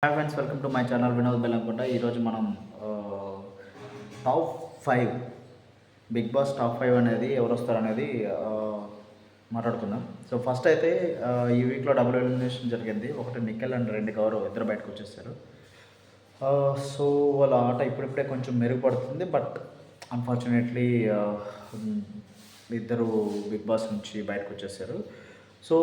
Hi friends, welcome to my channel Vinod Bellamkonda. ఈరోజు మనం top 5 big boss top 5 అనేది ఎవరు వస్తారనేది మాట్లాడుకుందాం. సో ఫస్ట్ అయితే ఈ వీక్లో డబుల్ ఎలిమినేషన్ జరిగింది. ఒకటి నిఖిల్ అండ్ రెండు గౌరవ్ ఇద్దరు బయటకు వచ్చేసారు. సో వాళ్ళ ఆట ఇప్పుడిప్పుడే కొంచెం మెరుగుపడుతుంది. బట్ అన్ఫార్చునేట్లీ ఇద్దరు బిగ్ బాస్ నుంచి బయటకు వచ్చేసారు. సో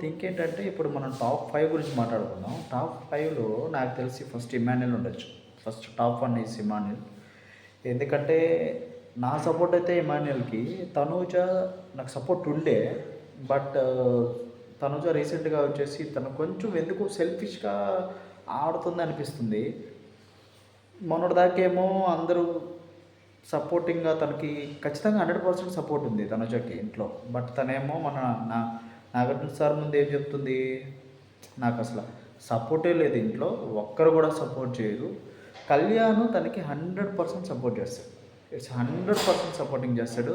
థింక్ ఏంటంటే ఇప్పుడు మనం టాప్ 5 గురించి మాట్లాడుకుందాం. టాప్ 5లో నాకు తెలిసి ఫస్ట్ ఇమాన్యుల్ ఉండొచ్చు. First top 1 is Emmanuel. ఎందుకంటే నా సపోర్ట్ అయితే ఇమాన్యుల్కి. తనూజ నాకు సపోర్ట్ ఉండే, బట్ తనూజ రీసెంట్గా వచ్చేసి తను కొంచెం ఎందుకు సెల్ఫిష్గా ఆడుతుంది అనిపిస్తుంది. మొన్నటిదాకేమో అందరూ సపోర్టింగ్గా తనకి ఖచ్చితంగా 100% సపోర్ట్ ఉంది తనుజకి ఇంట్లో. బట్ తనేమో నాగార్జున సార్ ముందు ఏం చెప్తుంది, నాకు అసలు సపోర్టే లేదు ఇంట్లో, ఒక్కరు కూడా సపోర్ట్ చేయరు. కళ్యాణ్ తనకి 100% సపోర్ట్ చేస్తాడు. ఇట్స్ 100% సపోర్టింగ్ చేస్తాడు.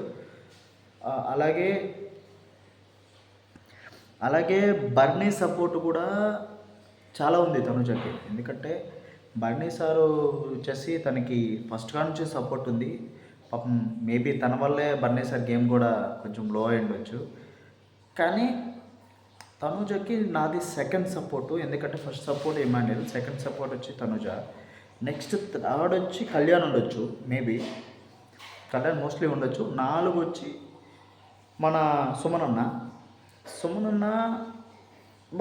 అలాగే అలాగే బర్నీ సపోర్ట్ కూడా చాలా ఉంది తనుజకి. ఎందుకంటే బర్నీ సారు వచ్చేసి తనకి ఫస్ట్ కా నుంచి సపోర్ట్ ఉంది. పాపం మేబీ తన వల్లే బర్నీ సార్ గేమ్ కూడా కొంచెం లో అయి ఉండొచ్చు. కానీ తనుజకి నాది సెకండ్ సపోర్టు. ఎందుకంటే first support Emmanuel, second support వచ్చి తనుజ, నెక్స్ట్ థర్డ్ వచ్చి కళ్యాణ్ ఉండొచ్చు. మేబీ కళ్యాణ్ మోస్ట్లీ ఉండొచ్చు. 4 వచ్చి మన సుమన్ అన్న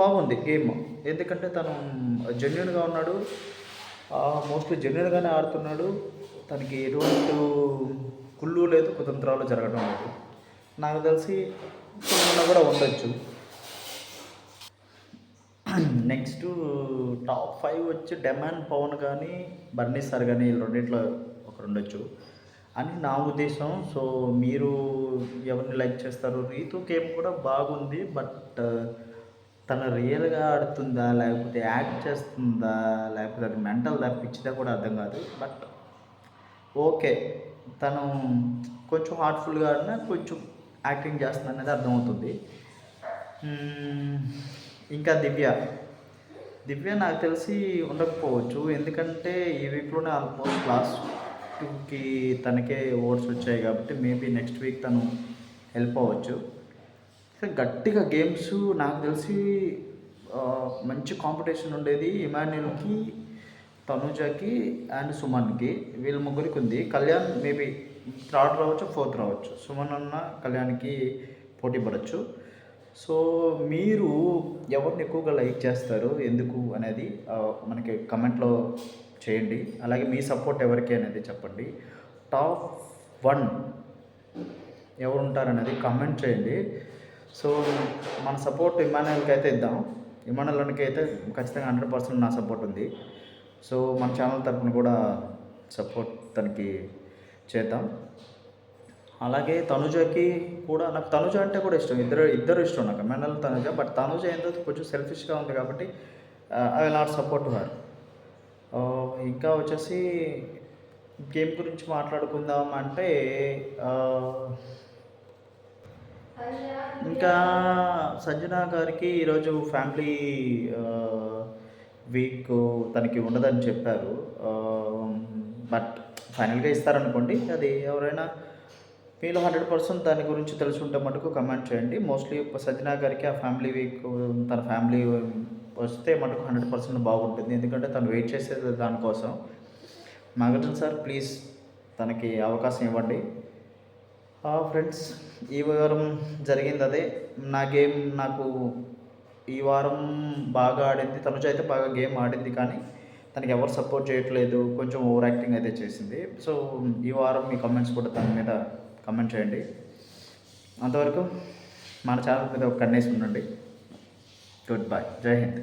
బాగుంది గేమ్. ఎందుకంటే తను జెన్యున్గా ఉన్నాడు, మోస్ట్లీ జెన్యున్గానే ఆడుతున్నాడు. తనకి ఎటువంటి కుళ్ళు లేదు, కుతంత్రాలు జరగడం లేదు. నాకు తెలిసి సుమన్ కూడా ఉండొచ్చు. నెక్స్ట్ టాప్ 5 వచ్చి డెమాన్ పవన్ కానీ బర్నీ సార్ కానీ రెండిట్లో ఒకరు ఉండొచ్చు అని నా ఉద్దేశం. సో మీరు ఎవరిని లైక్ చేస్తారు? రీతు గేమ్ కూడా బాగుంది, బట్ తను రియల్గా ఆడుతుందా లేకపోతే యాక్ట్ చేస్తుందా లేకపోతే అది మెంటల్ తప్పించిందా కూడా అర్థం కాదు. బట్ ఓకే, తను కొంచెం హార్ట్ఫుల్గా ఆడినా కొంచెం యాక్టింగ్ చేస్తుంది అనేది అర్థమవుతుంది. ఇంకా దివ్య నాకు తెలిసి ఉండకపోవచ్చు. ఎందుకంటే ఈ వీక్లోనే ఆల్మోస్ట్ లాస్ట్ 2కి తనకే ఓట్స్ వచ్చాయి కాబట్టి మేబీ నెక్స్ట్ వీక్ తను హెల్ప్ అవ్వచ్చు. గట్టిగా గేమ్స్ నాకు తెలిసి మంచి కాంపిటీషన్ ఉండేది ఇమాన్యుల్కి, తనుజకి అండ్ సుమన్కి. వీళ్ళ ముగ్గురికి ఉంది. కళ్యాణ్ మేబీ 3rd రావచ్చు, 4th రావచ్చు. సుమన్ అన్న కళ్యాణ్కి పోటీ పడవచ్చు. సో మీరు ఎవరిని ఎక్కువగా లైక్ చేస్తారు, ఎందుకు అనేది మనకి కమెంట్లో చేయండి. అలాగే మీ సపోర్ట్ ఎవరికి అనేది చెప్పండి. టాప్ 1 ఎవరు ఉంటారనేది కమెంట్ చేయండి. సో మన సపోర్ట్ ఇమాన్యుల్కి అయితే ఇద్దాం. ఇమాన్యుల్కి అయితే ఖచ్చితంగా 100% నా సపోర్ట్ ఉంది. సో మన ఛానల్ తరఫున కూడా సపోర్ట్ తనకి చేద్దాం. అలాగే తనుజకి కూడా, నాకు తనుజ అంటే కూడా ఇష్టం. ఇద్దరు ఇష్టం నాకు, ఇమాన్యుల్ తనుజ. బట్ తనుజ ఏంటో కొంచెం సెల్ఫిష్గా ఉంది కాబట్టి I will not support her. ఇంకా వచ్చేసి గేమ్ గురించి మాట్లాడుకుందాం అంటే ఇంకా సంజన గారికి ఈరోజు ఫ్యామిలీ వీక్ తనకి ఉండదని చెప్పారు. బట్ ఫైనల్గా ఇస్తారనుకోండి. అది ఎవరైనా మీలో 100% దాని గురించి తెలుసుంటే మటుకు కమెంట్ చేయండి. మోస్ట్లీ సంజన గారికి ఆ ఫ్యామిలీ వీక్ తన ఫ్యామిలీ వస్తే మటుకు 100% బాగుంటుంది. ఎందుకంటే తను వెయిట్ చేసేది దానికోసం. నాగార్జున సార్ ప్లీజ్ తనకి అవకాశం ఇవ్వండి. ఫ్రెండ్స్, ఈ వారం జరిగింది అదే. నా గేమ్ నాకు ఈ వారం బాగా ఆడింది. తనుజ అయితే బాగా గేమ్ ఆడింది, కానీ తనకి ఎవరు సపోర్ట్ చేయట్లేదు, కొంచెం ఓవర్ యాక్టింగ్ అయితే చేసింది. సో ఈ వారం మీ కమెంట్స్ కూడా దాని మీద కమెంట్ చేయండి. అంతవరకు మన ఛానల్ మీద ఒక కన్నేసి ఉండండి. గుడ్ బై, జై హింద్.